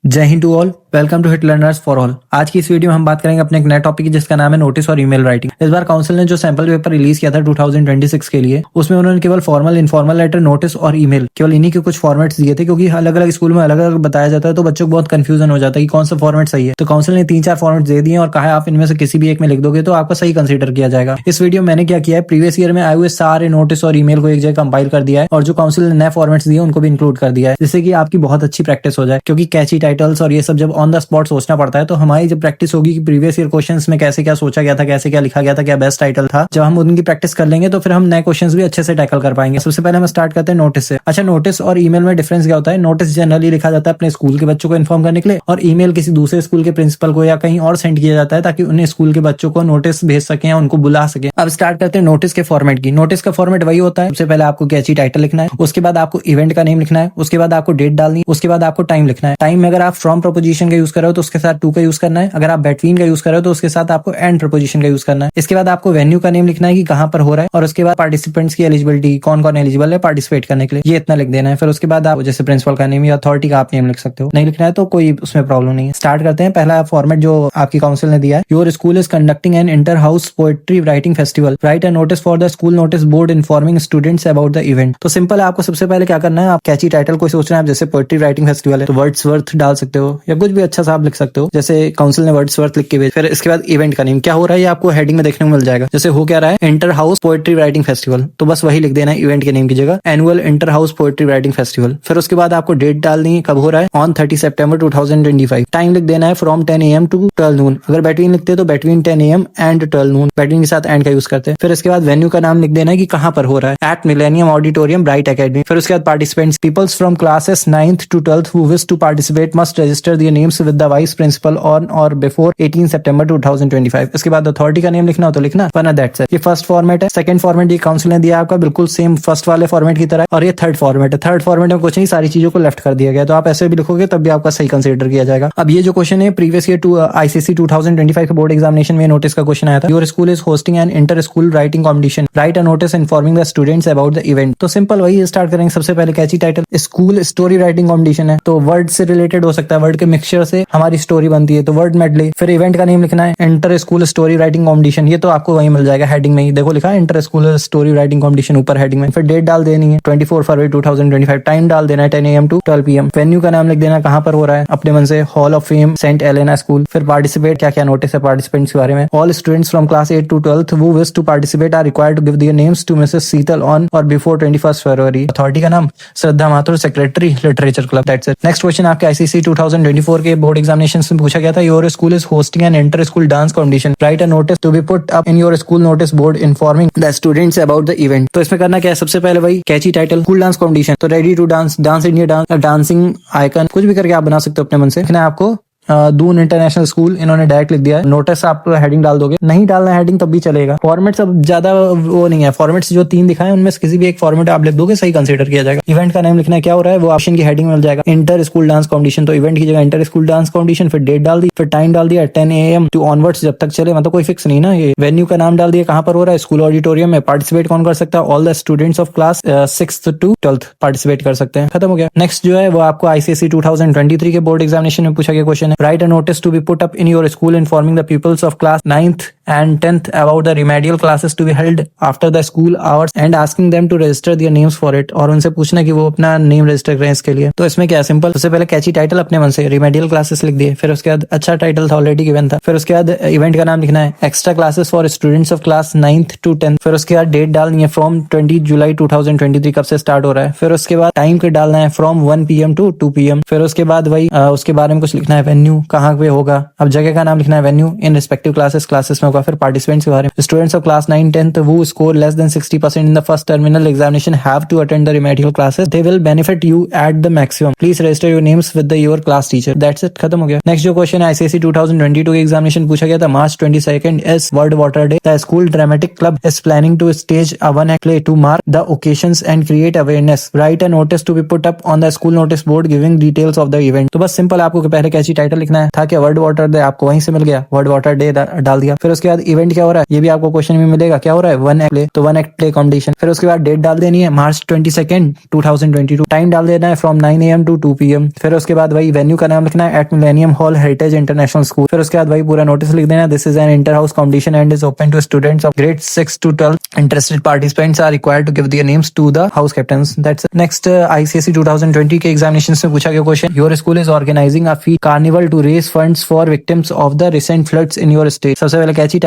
जय हिंद to all, welcome to hit learners for all. आज की इस वीडियो में हम बात करेंगे अपने एक नए टॉपिक की जिसका नाम है नोटिस और ईमेल राइटिंग। इस बार काउंसिल ने जो सैंपल पेपर रिलीज किया था 2026 के लिए, उसमें उन्होंने केवल फॉर्मल, इनफॉर्मल लेटर, नोटिस और ईमेल, केवल इन्हीं के कुछ फॉर्मेट्स दिए थे, क्योंकि अलग अलग स्कूल में अलग अलग बताया जाता है तो बच्चों को बहुत कंफ्यूजन हो जाता है कि कौन सा फॉर्मेट सही है। तो काउंसिल ने 3-4 फॉर्मेट दे दिए और कहा है आप इनमें से किसी भी एक में लिख दोगे तो आपका सही कंसीडर किया जाएगा। इस वीडियो में मैंने क्या किया है, प्रीवियस ईयर में आए हुए सारे नोटिस और ईमेल को एक जगह कंपाइल कर दिया है और जो काउंसिल ने नए फॉर्मेट्स दिए उनको भी इंक्लूड कर दिया है, जिससे कि आपकी बहुत अच्छी प्रैक्टिस हो जाए। क्योंकि कैची टाइटल्स और ये सब जब ऑन द स्पॉट सोचना पड़ता है तो हमारी जब प्रैक्टिस होगी कि प्रीवियस ईयर क्वेश्चंस में कैसे क्या सोचा गया था, कैसे क्या लिखा गया था, क्या बेस्ट टाइटल था, जब हम उनकी प्रैक्टिस कर लेंगे तो फिर हम नए क्वेश्चंस भी अच्छे से टैकल कर पाएंगे। सबसे पहले हम स्टार्ट करते हैं नोटिस से। अच्छा, नोटिस और ईमेल में डिफरेंस क्या होता है? नोटिस जनरली लिखा जाता है अपने स्कूल के बच्चों को इन्फॉर्म करने के लिए, और ईमेल किसी दूसरे स्कूल के प्रिंसिपल को या कहीं और सेंड किया जाता है ताकि उन्हें स्कूल के बच्चों को नोटिस भेज सके या उनको बुला सके। अब स्टार्ट करते हैं नोटिस के फॉर्मेट की। नोटिस का फॉर्मेट वही होता है, सबसे पहले आपको कैची टाइटल लिखना है, उसके बाद आपको इवेंट का नेम लिखना है, उसके बाद आपको डेट डालनी है, उसके बाद आपको टाइम लिखना है। टाइम में अगर आप फ्रॉम प्रपोजिशन का यूज कर रहे हो तो उसके साथ टू का यूज करना है, अगर आप बिटवीन का यूज कर रहे हो तो उसके साथ आपको एंड प्रपोजिशन का यूज करना है। इसके बाद आपको वेन्यू का नेम लिखना है कि कहां पर हो रहा है, और उसके बाद पार्टिसिपेंट्स की एलिजिबिलिटी, कौन कौन एलिजिबल है पार्टिसिपेट करने के लिए, ये इतना लिख देना है। फिर उसके बाद आप जैसे प्रिंसिपल का नेम या अथॉरिटी का आप नेम लिख सकते हो। नहीं लिखना है तो कोई उसमें प्रॉब्लम नहीं है। स्टार्ट करते हैं। पहला फॉर्मेट जो आपकी काउंसिल ने दिया है, your school is conducting an inter house poetry writing festival, right a notice for the school notice board informing students about the event. तो सिंपल है, आपको सबसे पहले क्या करना है, आप कैची टाइटल कोई सोचना है, आप जैसे पोएट्री राइटिंग फेस्टिवल है तो वर्ड्सवर्थ डाल सकते हो या कुछ भी अच्छा सा आप लिख सकते हो, जैसे काउंसिल ने वर्ड्सवर्थ लिख के भेज। फिर इसके बाद इवेंट का नेम क्या हो रहा है ये आपको हेडिंग में देखने को मिल जाएगा। जैसे हो क्या रहा है, inter house poetry writing festival, तो बस वही लिख देना है इवेंट के नेम की जगह, annual inter house poetry writing festival. फिर उसके बाद आपको डेट डालनी है, कब हो रहा है, ऑन 30 सितंबर 2025। टाइम लिख देना है फ्रॉम 10 AM टू 12 नून, अगर बिटवीन लिखते हैं तो between 10 AM and 12 Noon, between के साथ एंड का यूज करते हैं। फिर इसके बाद वेन्यू का नाम लिख देना है कि कहां पर हो रहा है, at millennium auditorium bright academy. फिर उसके बाद participants, peoples from classes 9th to 12th who wish to participate must register their names with the vice principal on or before 18 September 2025। इसके बाद अथॉरिटी का नेम लिखना हो तो लिखना, वरना दैट्स इट। ये फर्स्ट फॉर्मेट है। सेकंड फॉर्मेट ये काउंसिल ने दिया आपका बिल्कुल सेम फर्स्ट वाले फॉर्मेट की तरह, और ये थर्ड फॉर्मेट है। थर्ड फॉर्मेट में कुछ नहीं, सारी चीजों को लेफ्ट कर दिया गया, तो आप ऐसे भी लिखोगे तब भी आपका सही कंसीडर किया जाएगा। अब ये जो क्वेश्चन है प्रीवियस ईयर आईसीएसई 2025 के बोर्ड एग्जामिनेशन में नोटिस का क्वेश्चन आया था, your school is hosting an inter school writing competition, write a notice informing the students about the event. तो सिंपल वही स्टार्ट करेंगे। सबसे पहले catchy title, school story writing competition है तो वर्ड से रिलेटेड हो सकता है, वर्ड के मिक्सचर से हमारी स्टोरी बनती है तो वर्ड मेडले। फिर इवेंट का नेम लिखना है inter school story writing competition, ये तो आपको वहीं मिल जाएगा हेडिंग में ही, देखो लिखा है inter school story writing competition ऊपर हेडिंग में। फिर डेट डाल देनी है 24 फरवरी 2025। टाइम डाल देना है 10 AM टू 12 PM। वेन्यू का नाम लिख देना कहां पर हो रहा है, अपने मन से, hall of fame Saint Elena school. फिर पार्टिसिपेट, क्या क्या नोटिस है पार्टिसिपेंट्स के बारे में, all students from class 8 to 12th who wish to participate are required to give their names to Mrs. Seetal on or before 21st February। Authority का नाम Shraddha Mathur, secretary literature club, that's it. Next question आपके ICSE 2024 के board examination में पूछा गया था, your school is hosting an inter school dance competition, write a notice to be put up in your school notice board informing the students about the event. तो इसमें करना क्या है, सबसे पहले वही catchy title, school dance competition, तो ready to dance, dance India dance, dancing icon, कुछ भी करके आप बना सकते हो अपने मन से। लिखना है आपको दून इंटरनेशनल स्कूल, इन्होंने डायरेक्ट लिख दिया है। नोटिस आप हेडिंग डाल दोगे, नहीं डालना हेडिंग तब भी चलेगा। फॉर्मेट अब ज्यादा वो नहीं है, फॉर्मेट्स जो 3 दिखाए उनमें से किसी भी एक फॉर्मेट आप लिख दोगे, सही कंसीडर किया जाएगा। इवेंट का नेम लिखना है, क्या हो रहा है वो ऑप्शन की हेडिंग में मिल जाएगा, इंटर स्कूल डांस कॉम्पिटिशन, तो इवेंट की जगह इंटर स्कूल डांस कॉम्पिटिशन। फिर डेट डाल दी, फिर टाइम डाल दिया 10 AM टू ऑनवर्ड्स, जब तक चले, मतलब कोई फिक्स नहीं ना। ये वेन्यू का नाम डाल दिया, कहां पर हो रहा है, स्कूल ऑडिटोरियम में। पार्टिसिपेट कौन कर सकता है, all the students of class 6th to 12th participate कर सकते हैं, खत्म हो गया। नेक्स्ट जो है वो आपको आईसीएसई 2023 के बोर्ड एग्जामिनेशन में पूछा गया क्वेश्चन है, write a notice to put up in your school informing the pupils of class 9th and 10th about the remedial classes to be held after the school hours and asking them to register their names for it। और उनसे पूछना कि वो अपना name register करें इसके लिए। तो इसमें क्या सिंपल, सबसे पहले कैची टाइटल अपने मन से, रिमेडियल क्लासेस लिख दिए। फिर उसके बाद अच्छा टाइटल था, ऑलरेडी गिवन था। फिर उसके बाद इवेंट का नाम लिखना है, extra classes for students of class 9th to 10th। फिर उसके बाद डेट डालनी है फ्रॉम 20 जुलाई 2023, कब से स्टार्ट हो रहा है। फिर उसके बाद टाइम के डालना है फ्रॉम 1 PM टू 2 PM। फिर उसके बाद वही उसके बारे में कुछ लिखना है, वेन्यू कहाँ पे होगा, अब जगह का नाम लिखना है, वेन्यू इन रिस्पेक्टिव क्लासेस में होगा। फिर पार्टिसिपेंट्स के बारे में, students of class 9 10th who score less than 60% in the first terminal examination have to attend the remedial classes, they will benefit you at the maximum, please register your names with your class teacher, that's it, खत्म हो गया। Next जो question है ICSE 2022 के examination पूछा गया था, मार्च 22 is world water day, the school dramatic club is planning to stage a one act play to mark the occasions and create awareness, write a notice to be put up on the school notice board giving details of the event। तो बस simple आपको पहले catchy title लिखना है था, क्या world water day, आपको वहीं से मिल गया, वर्ल्ड वाटर डे डाल दिया। फिर उसके उसके बाद इवेंट क्या हो रहा है ये भी आपको क्वेश्चन में मिलेगा, क्या हो रहा है, 1 एक्ट प्ले, तो 1 एक्ट प्ले कॉम्पिटिशन। फिर उसके बाद डेट डाल देनी है मार्च 22, 2022, टाइम डाल देना है फ्रॉम 9 AM to 2 PM। फिर उसके बाद वही वेन्यू का नाम लिखना है at millennium hall heritage international school. फिर उसके बाद वही पूरा नोटिस लिख देना, this is an inter house competition and is open to students of grade 6 to 12। Interested participants are required to give their names to the house captains. That's next ICSE 2020 के examinations में पूछा गया question, your school is organising a feed carnival to raise funds for victims of the recent floods in your state. सबसे पहले catchy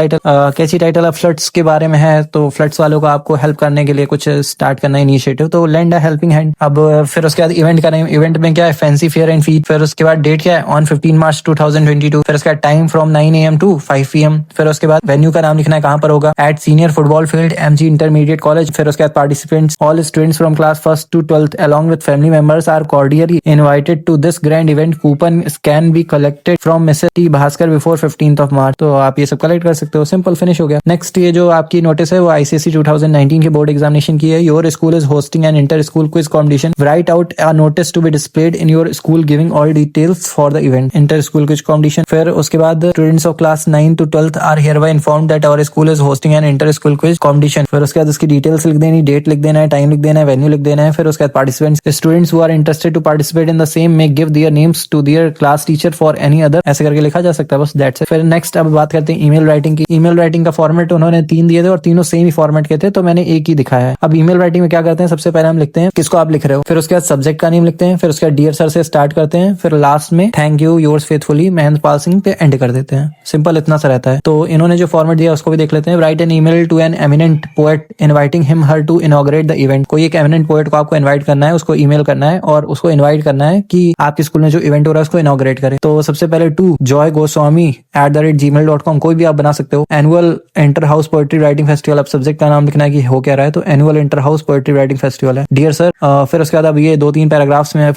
title of floods के बारे में है, तो फ्लड्स वालों को आपको हेल्प करने के लिए कुछ स्टार्ट करना इनिशिएटिव, तो लेंड अ हेल्पिंग हैंड। अब फिर उसके बाद इवेंट का नेम, इवेंट में क्या है, फैंसी फेयर एंड फीड। फिर उसके बाद डेट क्या है, ऑन 15 मार्च 2022। फिर उसके बाद time from 9 AM to 5 PM। फिर उसके बाद वेन्यू का नाम लिखना है कहाँ पर होगा, at senior football field MG intermediate college. फिर उसके बाद participants all students from class 1st to 12th along with family members are cordially invited to this grand event. Coupon can be collected from Mrs. T. Bhaskar before 15th of March। तो आप ये सब collect कर सकते हो, simple finish हो गया। Next ये जो आपकी नोटिस है वो ICSE 2019 के बोर्ड एग्जामिनेशन की है। Your school is hosting an inter school quiz competition, write out a notice to be displayed in your school giving all details for the event, inter school quiz competition. फिर उसके बाद students of class 9 to 12th are hereby informed that our school is hosting an inter school quiz competition. फिर उसके बाद उसकी details लिख देनी, date लिख देना है, टाइम लिख देना है, वेन्यू लिख देना है। फिर उसके बाद participants, students who are interested to participate in the same may give their names to their class teacher for any other, ऐसे करके लिखा जा सकता है, बस दैट्स इट। फिर नेक्स्ट अब बात करते हैं ईमेल राइटिंग की। ईमेल राइटिंग का फॉर्मेट उन्होंने 3 दिए थे और तीनों सेम ही फॉर्मेट के थे, तो मैंने एक ही दिखाया है। अब ईमेल राइटिंग में क्या करते हैं, सबसे पहले हम लिखते हैं किसको आप लिख रहे हो, फिर उसके बाद सब्जेक्ट का नेम लिखते हैं, फिर उसके बाद डियर सर से स्टार्ट करते हैं, फिर लास्ट में thank you yours faithfully Mahendrapal Singh पे एंड कर देते हैं। सिंपल इतना सा रहता है। तो इन्होंने जो फॉर्मेट दिया उसको भी देख लेते हैं। Write an email to an eminent poet inviting him her to inaugurate the event. कोई एक एमिनेंट पोएट को आपको इनवाइट करना है, उसको ईमेल करना है और उसको इनवाइट करना है कि आपके स्कूल में जो इवेंट हो रहा है उसको इनॉग्रेट करे। तो सबसे पहले टू joygoswami@gmail.com कोई भी आप बना सकते हो। Annual inter house poetry writing festival, अब सब्जेक्ट का नाम लिखना है कि हो क्या रहा है, तो annual inter house poetry writing festival है। डियर सर, फिर उसके बाद अब ये 2-3 पैराग्राफ्स में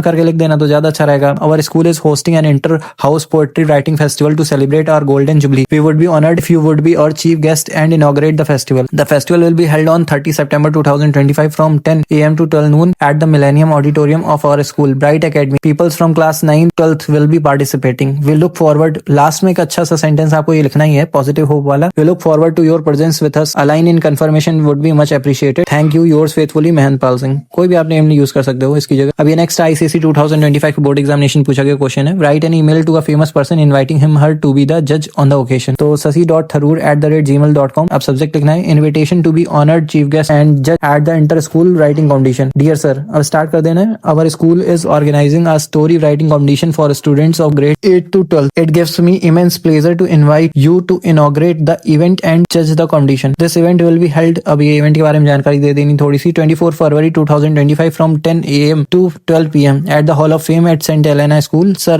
करके लिख देना तो ज्यादा अच्छा रहेगा। Our school is hosting an inter house poetry writing festival to celebrate our golden jubilee. We would be honoured if you would be our chief guest and inaugurate the festival. The festival will be held on 30 September 2025 from 10 AM to 12 noon at the Millennium Auditorium of our school, Bright Academy. Peoples from class 9 12th will be participating. We look forward, last में एक अच्छा सा sentence आपको ये लिखना ही है, positive hope वाला। We look forward to your presence with us. A line in confirmation would be much appreciated. Thank you, yours faithfully, Mahendrapal Singh. कोई भी आप नेम यूज कर सकते हो इसकी जगह। अब ये नेक्स्ट ICSE 2025 बोर्ड एग्जामिनेशन पूछा गया क्वेश्चन है, write an email to a famous person inviting him her to be the जज ऑन द ओकेशन। तो sasi.tharoor@gmail.com। अब सब्जेक्ट लिखना है invitation to be honoured chief guest and जज at the inter school writing competition. Dear sir, अब start कर देना है। Our school is organising a story writing competition for students of grade 8 to 12. It gives me immense pleasure to invite you to inaugurate the event and judge the competition. This event will be held, अब ये event के बारे में जानकारी दे देनी थोड़ी सी, 24 February 2025 from 10 AM to 12 PM at the Hall of Fame at St. Helena School. Sir,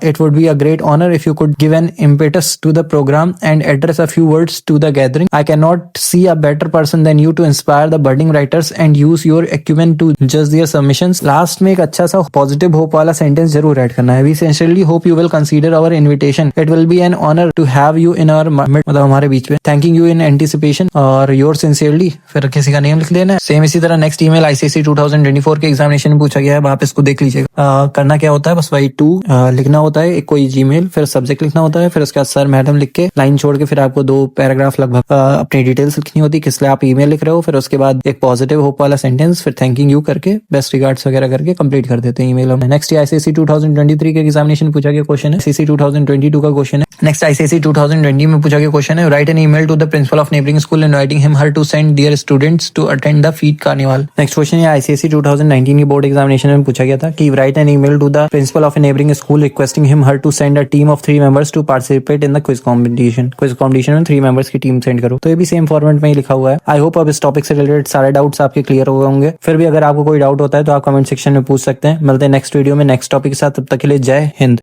it would be a great honor if you could give an impetus to the program and address a few words to the gathering. I cannot see a better person than you to inspire the budding writers and use your acumen to judge their submissions. Last में एक अच्छा सा positive hope वाला sentence जरूर add करना है। We sincerely hope you will consider our invitation. It will be an honor to have you in our मतलब हमारे बीच में। Thanking you in anticipation और yours sincerely, फिर किसी का नेम लिख देना है। सेम इसी तरह नेक्स्ट ईमेल ICSE 2024 के एग्जामिनेशन में पूछा गया है, आप इसको देख लीजिएगा। करना क्या होता है, बस वही टू लिखना होता है, एक कोई जीमेल, फिर सब्जेक्ट लिखना होता है, फिर उसके बाद सर मैडम लिख के लाइन छोड़ के फिर आपको 2 पैराग्राफ लगभग अपनी डिटेल्स लिखनी होती है, किस लिए आप ईमेल लिख रहे हो, फिर उसके बाद एक पॉजिटिव होप वाला सेंटेंस, फिर थैंकिंग यू करके बेस्ट रिगार्ड्स वगैरह करके कंप्लीट कर देते हैं ईमेल में। नेक्स्ट ICSE 2023 के एग्जामिनेशन पूछा गया क्वेश्चन है, ICSE 2022 का क्वेश्चन है। नेक्स्ट ICSE 2020 में पूछा गया क्वेश्चन है, write an email to the principal of neighbouring school inviting him her to send their students to attend the feed carnival. Next question है ICSE 2019 की बोर्ड एग्जामिनेशन में पूछा गया था कि write an email to the principal of neighbouring school requesting him her to send a team of 3 members to participate in the quiz competition. Quiz competition में 3 members की team send करो, तो ये भी सेम फॉर्मेट में ही लिखा हुआ है। आई होप अब इस टॉपिक से रिलेटेड सारे डाउट्स आपके क्लियर हो गए होंगे। फिर भी अगर आपको कोई डाउट होता है तो आप कमेंट सेक्शन में पूछ सकते हैं। मिलते हैं नेक्स्ट वीडियो में नेक्स्ट टॉपिक के साथ, तब तक के लिए जय हिंद।